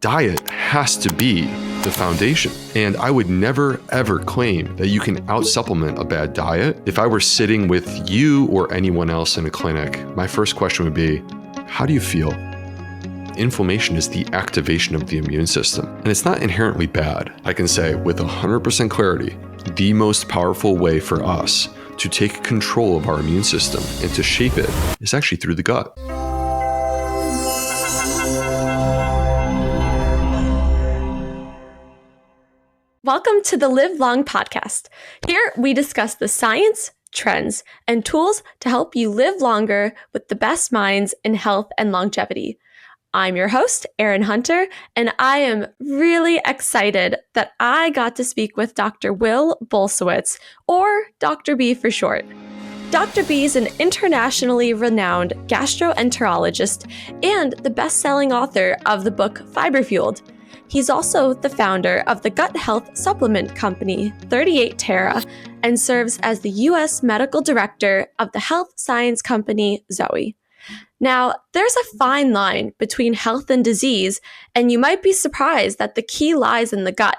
Diet has to be the foundation. And I would never, ever claim that you can out-supplement a bad diet. If I were sitting with you or anyone else in a clinic, my first question would be, how do you feel? Inflammation is the activation of the immune system, and it's not inherently bad. I can say with 100% clarity, the most powerful way for us to take control of our immune system and to shape it is actually through the gut. Welcome to the Live Long podcast. Here we discuss the science, trends, and tools to help you live longer with the best minds in health and longevity. I'm your host, Erin Hunter, and I am really excited that I got to speak with Dr. Will Bulsiewicz, or Dr. B for short. Dr. B is an internationally renowned gastroenterologist and the best-selling author of the book Fiber Fueled. He's also the founder of the gut health supplement company 38 Terra and serves as the U.S. medical director of the health science company Zoe. Now, there's a fine line between health and disease, and you might be surprised that the key lies in the gut.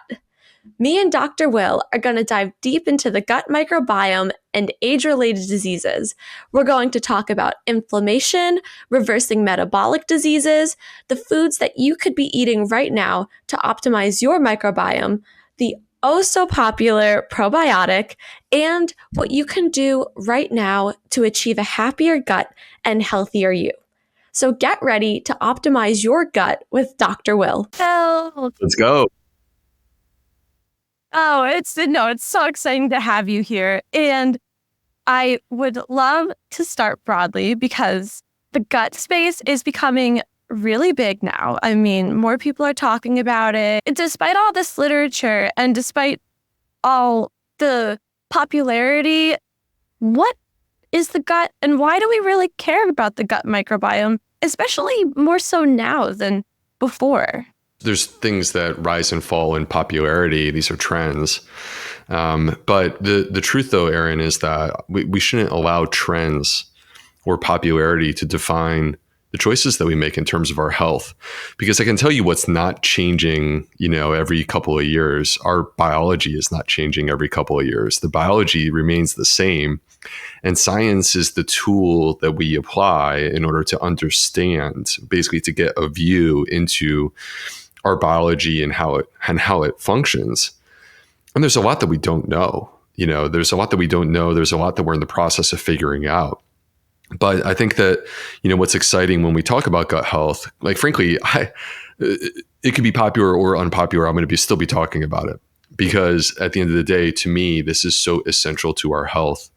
Me and Dr. Will are going to dive deep into the gut microbiome and age-related diseases. We're going to talk about inflammation, reversing metabolic diseases, the foods that you could be eating right now to optimize your microbiome, the oh-so-popular probiotic, and what you can do right now to achieve a happier gut and healthier you. So get ready to optimize your gut with Dr. Will. Help. Let's go. Oh, it's so exciting to have you here. And I would love to start broadly because the gut space is becoming really big now. I mean, more people are talking about it. And despite all this literature and despite all the popularity, what is the gut and why do we really care about the gut microbiome, especially more so now than before? There's things that rise and fall in popularity. These are trends. But the truth, though, Erin, is that we shouldn't allow trends or popularity to define the choices that we make in terms of our health. Because I can tell you what's not changing, every couple of years. Our biology is not changing every couple of years. The biology remains the same. And science is the tool that we apply in order to understand, basically to get a view into our biology and how it functions. And there's a lot that we don't know. There's a lot that we don't know. There's a lot that we're in the process of figuring out. But I think that, what's exciting when we talk about gut health, like, frankly, it could be popular or unpopular. I'm going to still be talking about it because at the end of the day, to me, this is so essential to our health.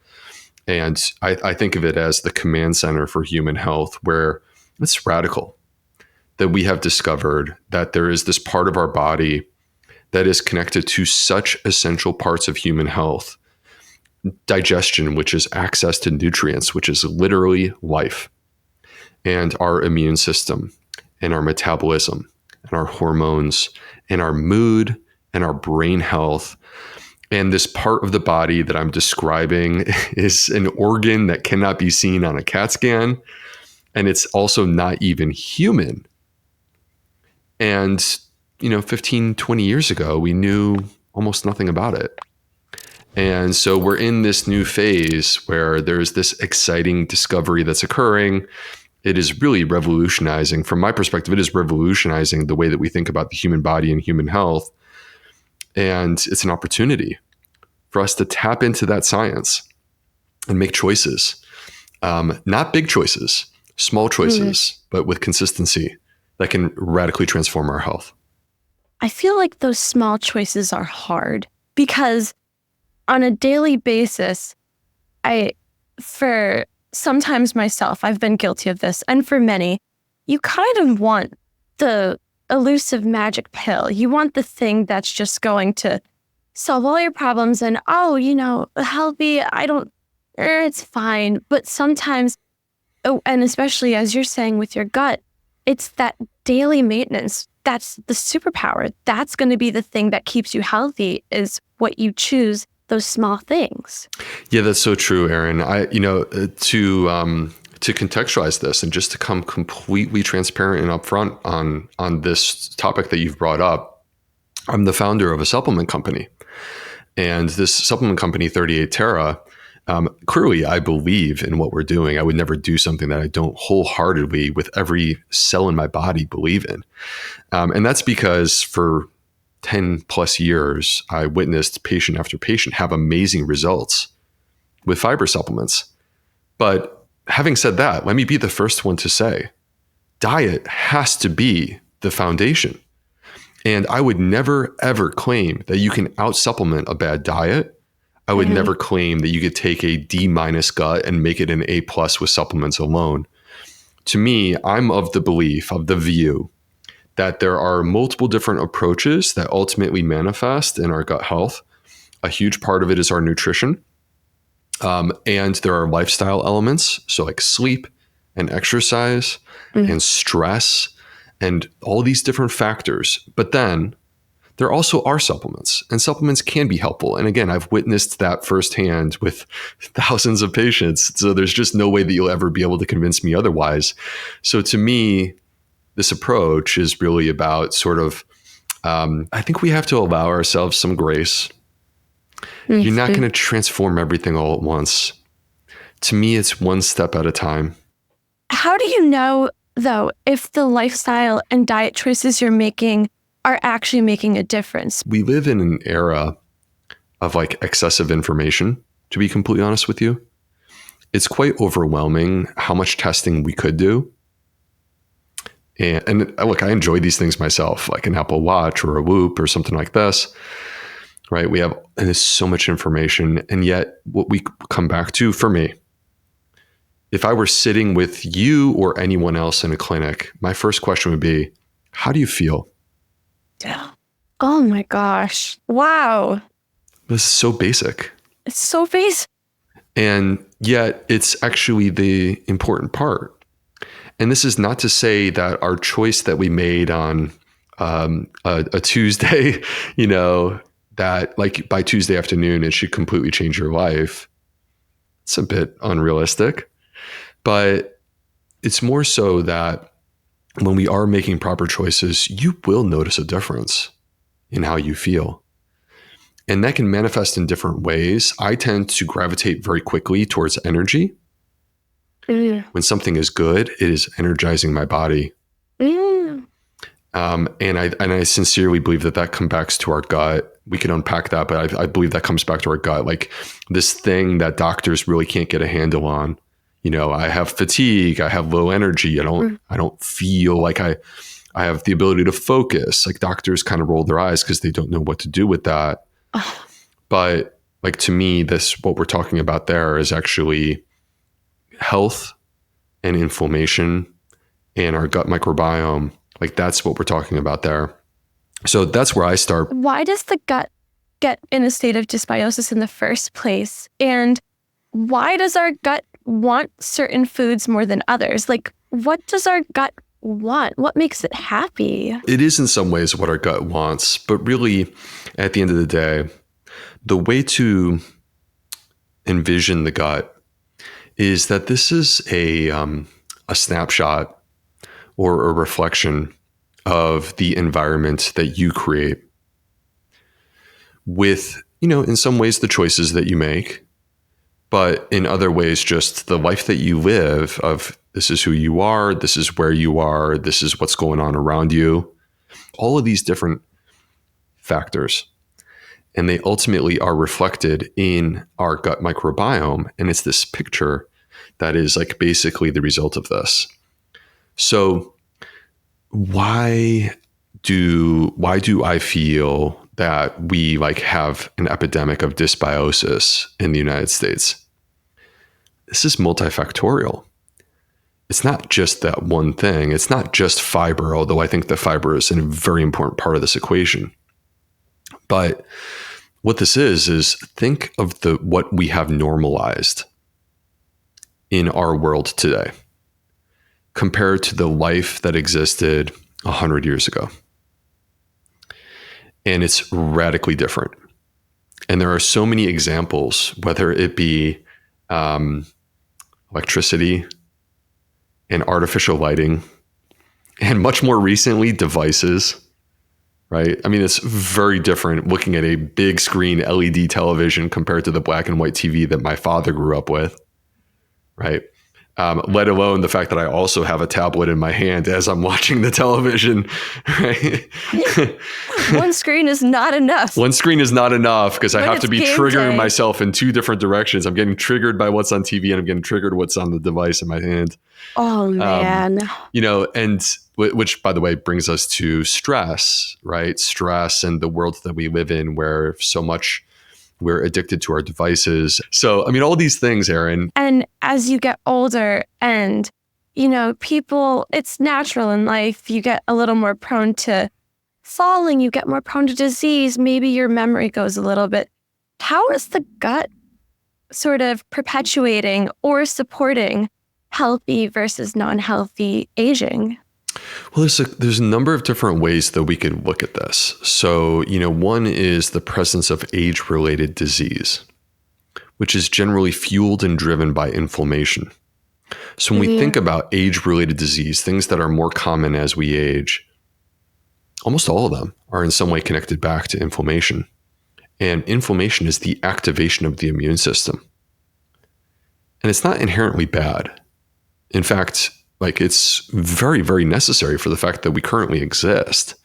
And I think of it as the command center for human health, where it's radical that we have discovered that there is this part of our body that is connected to such essential parts of human health. Digestion, which is access to nutrients, which is literally life, and our immune system, and our metabolism, and our hormones, and our mood, and our brain health. And this part of the body that I'm describing is an organ that cannot be seen on a CAT scan, and it's also not even human. And, 15, 20 years ago, we knew almost nothing about it. And so we're in this new phase where there's this exciting discovery that's occurring. It is really revolutionizing. From my perspective, it is revolutionizing the way that we think about the human body and human health. And it's an opportunity for us to tap into that science and make choices. Not big choices, small choices, but with consistency that can radically transform our health. I feel like those small choices are hard because on a daily basis, for sometimes myself, I've been guilty of this, and for many, you kind of want the elusive magic pill. You want the thing that's just going to solve all your problems and, healthy, it's fine. But sometimes, and especially as you're saying with your gut, it's that daily maintenance. That's the superpower. That's going to be the thing that keeps you healthy, is what you choose, those small things. Yeah, that's so true, Erin. to contextualize this and just to come completely transparent and upfront on this topic that you've brought up, I'm the founder of a supplement company. And this supplement company, 38 Terra, clearly I believe in what we're doing. I would never do something that I don't wholeheartedly, with every cell in my body, believe in. And that's because for 10 plus years, I witnessed patient after patient have amazing results with fiber supplements. But having said that, let me be the first one to say, diet has to be the foundation. And I would never, ever claim that you can out-supplement a bad diet. I would never claim that you could take a D- gut and make it an A+ with supplements alone. To me, I'm of the belief, of the view, that there are multiple different approaches that ultimately manifest in our gut health. A huge part of it is our nutrition. And there are lifestyle elements, so like sleep and exercise and stress and all these different factors. But then there also are supplements, and supplements can be helpful. And again, I've witnessed that firsthand with thousands of patients. So there's just no way that you'll ever be able to convince me otherwise. So to me, this approach is really about sort of, I think we have to allow ourselves some grace. You're not going to transform everything all at once. To me, it's one step at a time. How do you know, though, if the lifestyle and diet choices you're making are actually making a difference? We live in an era of like excessive information, to be completely honest with you. It's quite overwhelming how much testing we could do. And look, I enjoy these things myself, like an Apple Watch or a Whoop or something like this. Right? And there's so much information. And yet what we come back to, for me, if I were sitting with you or anyone else in a clinic, my first question would be, how do you feel? Yeah. Oh my gosh. Wow. This is so basic. It's so basic. And yet it's actually the important part. And this is not to say that our choice that we made on a Tuesday, that like by Tuesday afternoon, it should completely change your life. It's a bit unrealistic, but it's more so that when we are making proper choices, you will notice a difference in how you feel. And that can manifest in different ways. I tend to gravitate very quickly towards energy. When something is good, it is energizing my body. And I sincerely believe that comes back to our gut. We can unpack that, but I believe that comes back to our gut. Like this thing that doctors really can't get a handle on. I have fatigue. I have low energy. I don't feel like I have the ability to focus. Like doctors kind of roll their eyes because they don't know what to do with that. But like to me, what we're talking about there is actually health and inflammation and our gut microbiome. Like that's what we're talking about there. So that's where I start. Why does the gut get in a state of dysbiosis in the first place? And why does our gut want certain foods more than others? Like, what does our gut want? What makes it happy? It is in some ways what our gut wants, but really at the end of the day, the way to envision the gut is that this is a snapshot or a reflection of the environment that you create with, in some ways the choices that you make, but in other ways, just the life that you live of this is who you are, this is where you are, this is what's going on around you, all of these different factors. And they ultimately are reflected in our gut microbiome. And it's this picture that is like basically the result of this. So why do I feel that we like have an epidemic of dysbiosis in the United States? This is multifactorial. It's not just that one thing. It's not just fiber, although I think the fiber is a very important part of this equation. But what this is think of what we have normalized in our world today compared to the life that existed 100 years ago. And it's radically different. And there are so many examples, whether it be electricity, and artificial lighting, and much more recently, devices, right? I mean, it's very different looking at a big screen LED television compared to the black and white TV that my father grew up with, right? Let alone the fact that I also have a tablet in my hand as I'm watching the television, right? One screen is not enough. One screen is not enough because I When have to it's be game triggering day. myself in two different directions. I'm getting triggered by what's on TV and I'm getting triggered what's on the device in my hand. Oh, man. And which, by the way, brings us to stress, right? Stress and the world that we live in where so much we're addicted to our devices. So, I mean, all these things, Erin. And as you get older and, people, it's natural in life. You get a little more prone to falling. You get more prone to disease. Maybe your memory goes a little bit. How is the gut sort of perpetuating or supporting healthy versus non-healthy aging? Well, there's a number of different ways that we could look at this. So, one is the presence of age-related disease, which is generally fueled and driven by inflammation. So when we think about age-related disease, things that are more common as we age, almost all of them are in some way connected back to inflammation. And inflammation is the activation of the immune system. And it's not inherently bad. In fact, it's very, very necessary for the fact that we currently exist.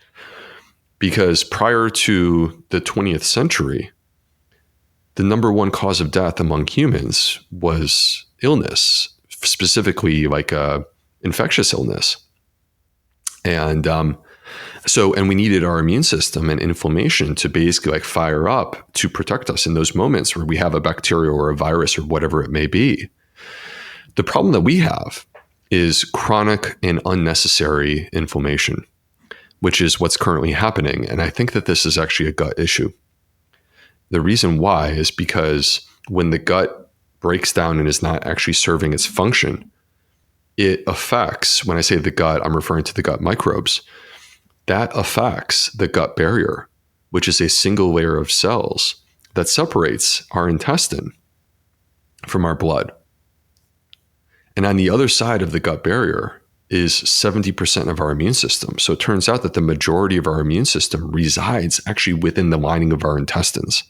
Because prior to the 20th century, the number one cause of death among humans was illness, specifically infectious illness. And we needed our immune system and inflammation to basically fire up to protect us in those moments where we have a bacteria or a virus or whatever it may be. The problem that we have is chronic and unnecessary inflammation, which is what's currently happening. And I think that this is actually a gut issue. The reason why is because when the gut breaks down and is not actually serving its function, it affects, when I say the gut, I'm referring to the gut microbes, that affects the gut barrier, which is a single layer of cells that separates our intestine from our blood. And on the other side of the gut barrier is 70% of our immune system. So it turns out that the majority of our immune system resides actually within the lining of our intestines.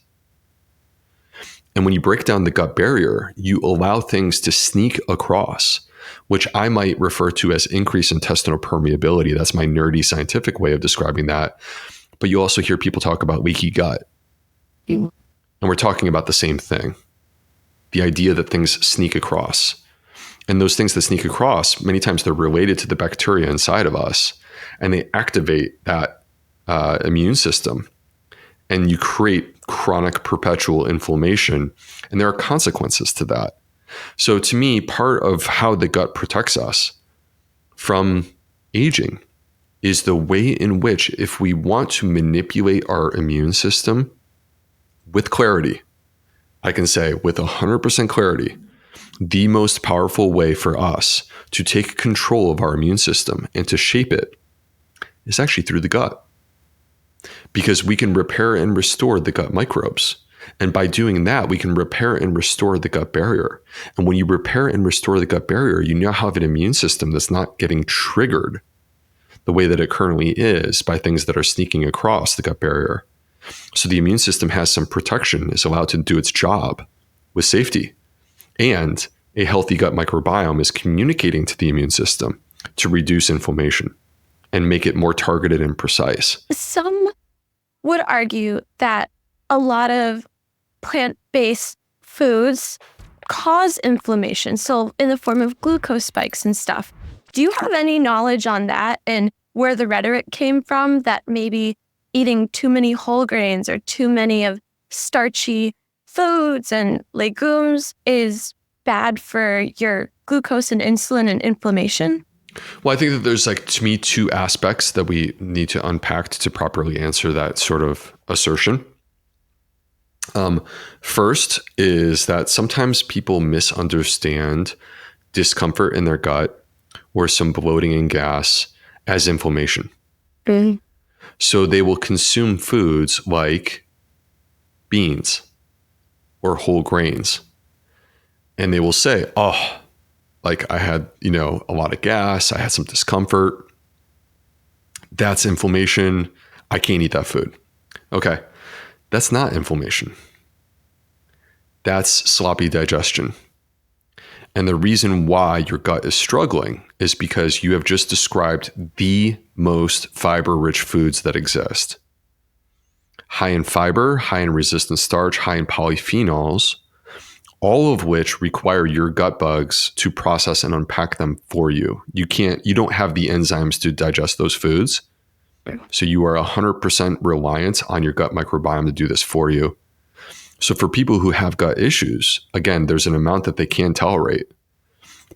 And when you break down the gut barrier, you allow things to sneak across, which I might refer to as increased intestinal permeability. That's my nerdy scientific way of describing that. But you also hear people talk about leaky gut. And we're talking about the same thing. The idea that things sneak across. And those things that sneak across, many times they're related to the bacteria inside of us, and they activate that immune system. And you create chronic perpetual inflammation, and there are consequences to that. So to me, part of how the gut protects us from aging is the way in which, if we want to manipulate our immune system with clarity, I can say with 100% clarity, the most powerful way for us to take control of our immune system and to shape it is actually through the gut. Because we can repair and restore the gut microbes. And by doing that, we can repair and restore the gut barrier. And when you repair and restore the gut barrier, you now have an immune system that's not getting triggered the way that it currently is by things that are sneaking across the gut barrier. So the immune system has some protection, is allowed to do its job with safety. And a healthy gut microbiome is communicating to the immune system to reduce inflammation and make it more targeted and precise. Some would argue that a lot of plant-based foods cause inflammation, so in the form of glucose spikes and stuff. Do you have any knowledge on that and where the rhetoric came from that maybe eating too many whole grains or too many of starchy foods and legumes is bad for your glucose and insulin and inflammation? Well, I think that there's to me, two aspects that we need to unpack to properly answer that sort of assertion. First is that sometimes people misunderstand discomfort in their gut or some bloating and gas as inflammation. Mm. So they will consume foods like beans or whole grains. And they will say, oh, like I had, a lot of gas, I had some discomfort. That's inflammation. I can't eat that food. Okay. That's not inflammation. That's sloppy digestion. And the reason why your gut is struggling is because you have just described the most fiber-rich foods that exist. High in fiber, high in resistant starch, high in polyphenols, all of which require your gut bugs to process and unpack them for you. You don't have the enzymes to digest those foods. So you are 100% reliant on your gut microbiome to do this for you. So for people who have gut issues, again, there's an amount that they can tolerate.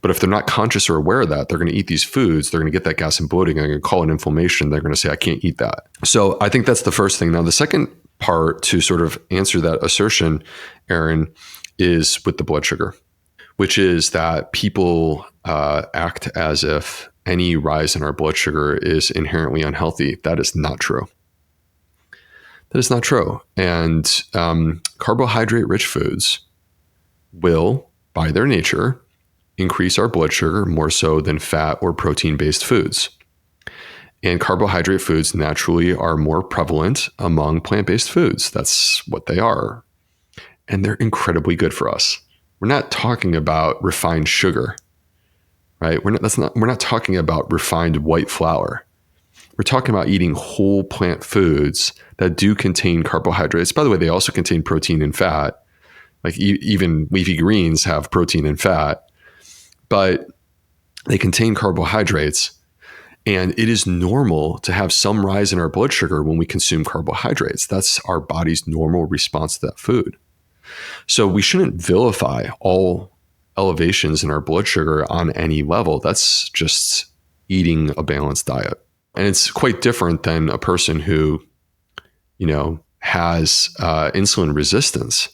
But if they're not conscious or aware of that, they're going to eat these foods, they're going to get that gas and bloating, and they're going to call it inflammation. They're going to say, I can't eat that. So I think that's the first thing. Now, the second part to sort of answer that assertion, Erin, is with the blood sugar, which is that people act as if any rise in our blood sugar is inherently unhealthy. That is not true. That is not true. And carbohydrate-rich foods will, by their nature, increase our blood sugar more so than fat or protein-based foods. And carbohydrate foods naturally are more prevalent among plant-based foods. That's what they are. And they're incredibly good for us. We're not talking about refined sugar, right? We're not talking about refined white flour. We're talking about eating whole plant foods that do contain carbohydrates. By the way, they also contain protein and fat. Like even leafy greens have protein and fat, but they contain carbohydrates. And it is normal to have some rise in our blood sugar when we consume carbohydrates. That's our body's normal response to that food. So we shouldn't vilify all elevations in our blood sugar on any level. That's just eating a balanced diet. And it's quite different than a person who, has insulin resistance,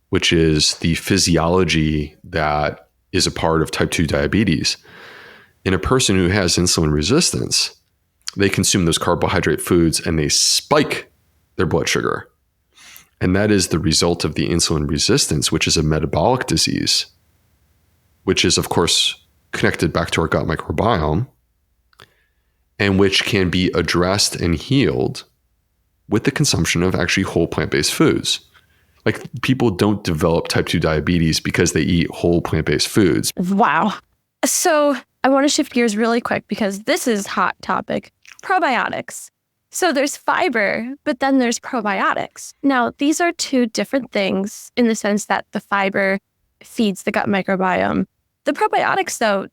which is the physiology that is a part of type 2 diabetes. In a person who has insulin resistance, they consume those carbohydrate foods and they spike their blood sugar. And that is the result of the insulin resistance, which is a metabolic disease, which is, of course, connected back to our gut microbiome, and which can be addressed and healed with the consumption of actually whole plant-based foods. Like, people don't develop type 2 diabetes because they eat whole plant-based foods. Wow. So I want to shift gears really quick because this is hot topic. Probiotics. So there's fiber, but then there's probiotics. Now, these are two different things in the sense that the fiber feeds the gut microbiome. The probiotics, though,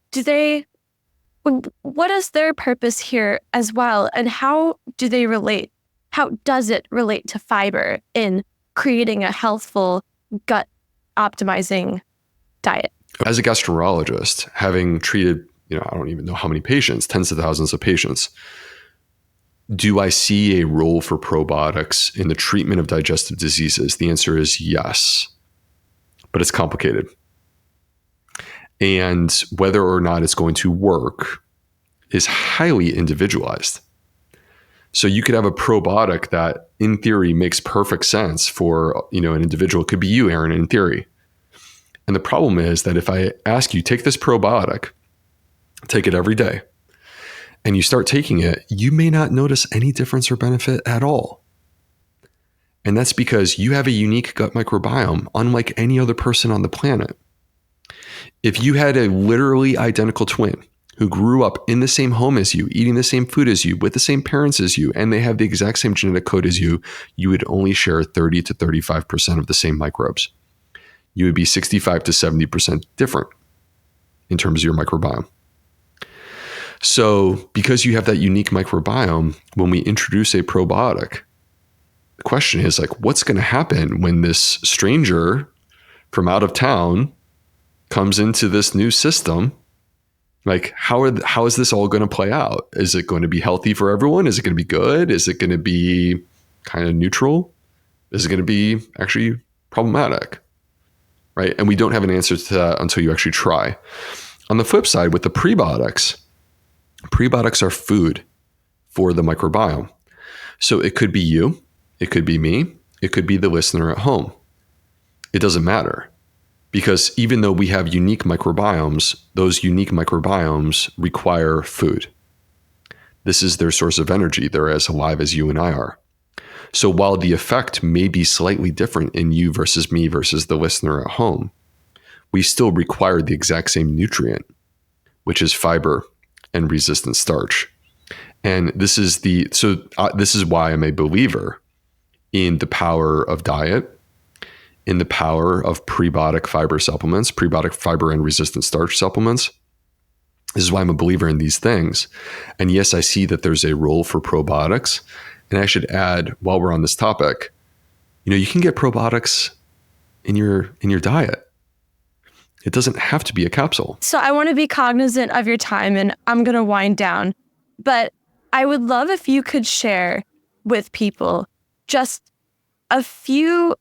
what is their purpose here as well? And how do they relate? How does it relate to fiber in creating a healthful gut optimizing diet? As a gastroenterologist, having treated, I don't even know how many patients, tens of thousands of patients, do I see a role for probiotics in the treatment of digestive diseases? The answer is yes, but it's complicated. And whether or not it's going to work is highly individualized. So you could have a probiotic that in theory makes perfect sense for, an individual. It could be you, Erin, in theory. And the problem is that if I ask you, take this probiotic, take it every day, and you start taking it, you may not notice any difference or benefit at all. And that's because you have a unique gut microbiome, unlike any other person on the planet. If you had a literally identical twin who grew up in the same home as you, eating the same food as you, with the same parents as you, and they have the exact same genetic code as you, you would only share 30 to 35% of the same microbes. You would be 65 to 70% different in terms of your microbiome. So because you have that unique microbiome, when we introduce a probiotic, the question is what's going to happen when this stranger from out of town comes into this new system? How is this all going to play out? Is it going to be healthy for everyone? Is it going to be good? Is it going to be kind of neutral? Is it going to be actually problematic? Right? And we don't have an answer to that until you actually try. On the flip side, with the prebiotics are food for the microbiome. So it could be you, it could be me, it could be the listener at home. It doesn't matter, Because even though we have unique microbiomes, those unique microbiomes require food. This is their source of energy. They're as alive as you and I are. So while the effect may be slightly different in you versus me versus the listener at home, we still require the exact same nutrient, which is fiber and resistant starch. And this is why I'm a believer in the power of diet, in the power of prebiotic fiber supplements, prebiotic fiber and resistant starch supplements. This is why I'm a believer in these things. And yes, I see that there's a role for probiotics. And I should add, while we're on this topic, you can get probiotics in your diet. It doesn't have to be a capsule. So I want to be cognizant of your time, and I'm going to wind down. But I would love if you could share with people just a few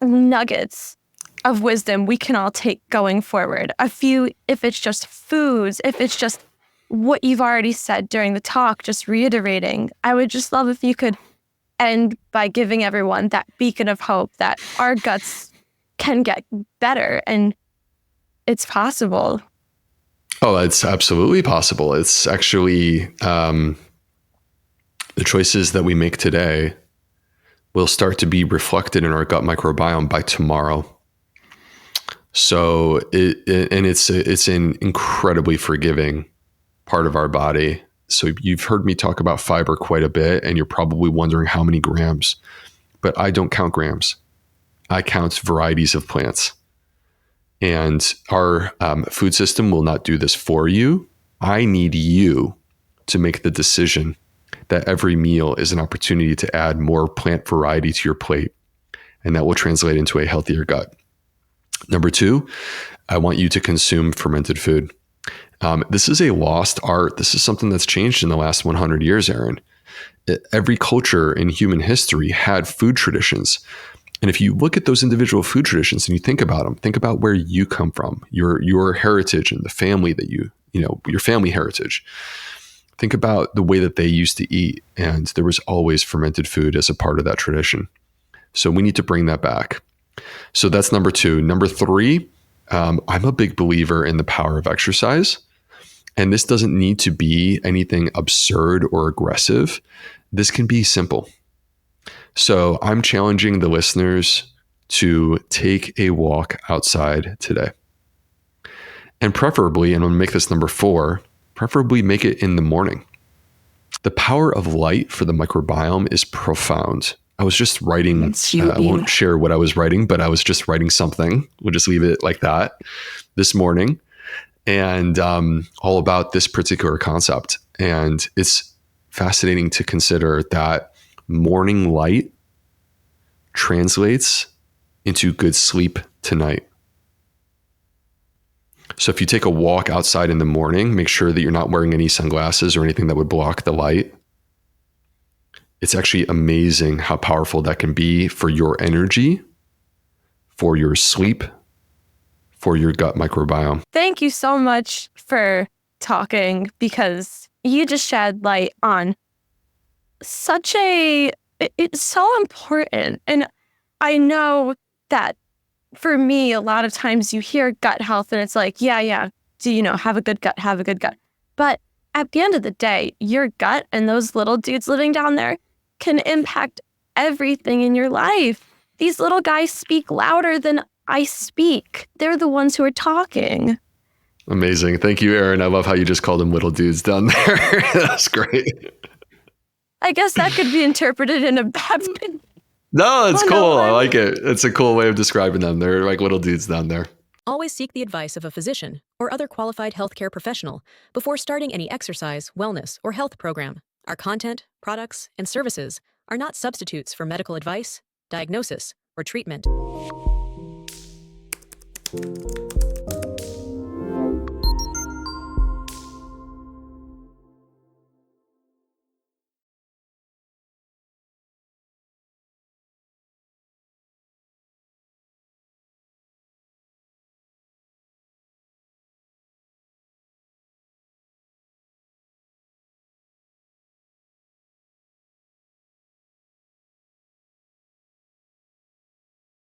nuggets of wisdom we can all take going forward. A few, if it's just foods, if it's just what you've already said during the talk, just reiterating. I would just love if you could end by giving everyone that beacon of hope that our guts can get better and it's possible. Oh, it's absolutely possible. It's actually the choices that we make today will start to be reflected in our gut microbiome by tomorrow. So it's an incredibly forgiving part of our body. So you've heard me talk about fiber quite a bit, and you're probably wondering how many grams, but I don't count grams. I count varieties of plants. And our food system will not do this for you. I need you to make the decision that every meal is an opportunity to add more plant variety to your plate, and that will translate into a healthier gut. Number 2, I want you to consume fermented food. This is a lost art. This is something that's changed in the last 100 years, Erin. Every culture in human history had food traditions. And if you look at those individual food traditions and you think about them, think about where you come from, your heritage and the family that your family heritage. Think about the way that they used to eat. And there was always fermented food as a part of that tradition. So we need to bring that back. So that's number 2. Number 3, I'm a big believer in the power of exercise. And this doesn't need to be anything absurd or aggressive. This can be simple. So I'm challenging the listeners to take a walk outside today. And preferably, and I'm going to make this number 4, preferably make it in the morning. The power of light for the microbiome is profound. I was just writing, I won't share what I was writing, but I was just writing something. We'll just leave it like that this morning. And all about this particular concept. And it's fascinating to consider that morning light translates into good sleep tonight. So if you take a walk outside in the morning, make sure that you're not wearing any sunglasses or anything that would block the light. It's actually amazing how powerful that can be for your energy, for your sleep, for your gut microbiome. Thank you so much for talking, because you just shed light on it's so important. And I know that for me, a lot of times you hear gut health and it's like, yeah, have a good gut, have a good gut. But at the end of the day, your gut and those little dudes living down there can impact everything in your life. These little guys speak louder than I speak. They're the ones who are talking. Amazing. Thank you, Erin. I love how you just called them little dudes down there. That's great. I guess that could be interpreted in a bad way. No, it's cool. I like it. It's a cool way of describing them. They're like little dudes down there. Always seek the advice of a physician or other qualified healthcare professional before starting any exercise, wellness, or health program. Our content, products, and services are not substitutes for medical advice, diagnosis, or treatment.